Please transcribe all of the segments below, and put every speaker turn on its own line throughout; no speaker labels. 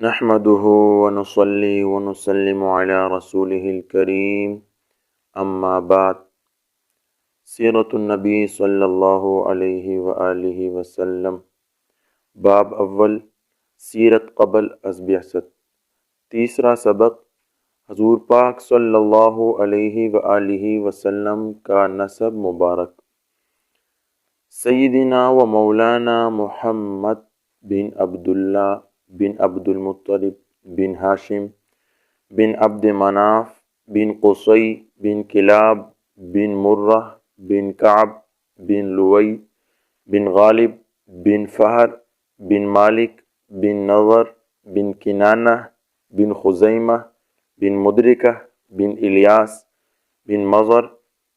نحمده ونصلي ونسلم على رسوله الكريم اما بعد سیرت النبی صلی اللہ علیہ وآلہ وسلم باب اول سیرت قبل از بعثت تیسرا سبق حضور پاک صلی اللہ علیہ وآلہ وسلم کا نسب مبارک سیدنا و مولانا محمد بن عبداللہ بن عبد المطلب بن ہاشم بن عبد مناف بن قصی بن کلاب بن مرہ بن کعب بن لوئی بن غالب بن فہر بن مالک بن نضر بن کنانہ بن خزیمہ بن مدرکہ بن الیاس بن مضر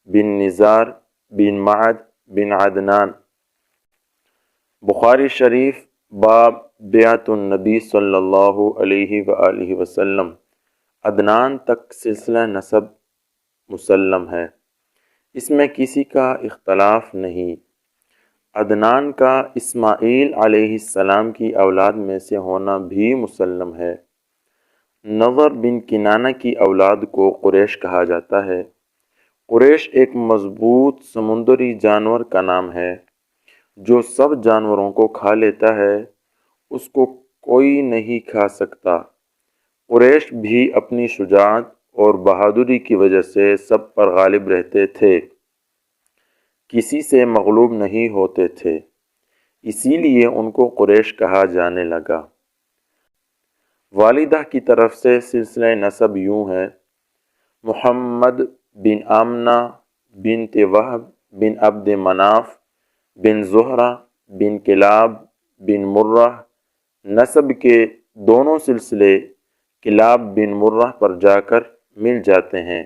بن نزار بن معد بن عدنان۔ بخاری شریف باب بیعت النبی صلی اللہ علیہ وآلہ وسلم۔ عدنان تک سلسلہ نسب مسلم ہے، اس میں کسی کا اختلاف نہیں۔ عدنان کا اسماعیل علیہ السلام کی اولاد میں سے ہونا بھی مسلم ہے۔ نضر بن کنانہ کی اولاد کو قریش کہا جاتا ہے۔ قریش ایک مضبوط سمندری جانور کا نام ہے جو سب جانوروں کو کھا لیتا ہے، اس کو کوئی نہیں کھا سکتا۔ قریش بھی اپنی شجاعت اور بہادری کی وجہ سے سب پر غالب رہتے تھے، کسی سے مغلوب نہیں ہوتے تھے، اسی لیے ان کو قریش کہا جانے لگا۔ والدہ کی طرف سے سلسلہ نسب یوں ہے: محمد بن آمنہ بنت وہب بن عبد مناف بن زہرہ بن کلاب بن مرہ۔ نسب کے دونوں سلسلے کلاب بن مرہ پر جا کر مل جاتے ہیں۔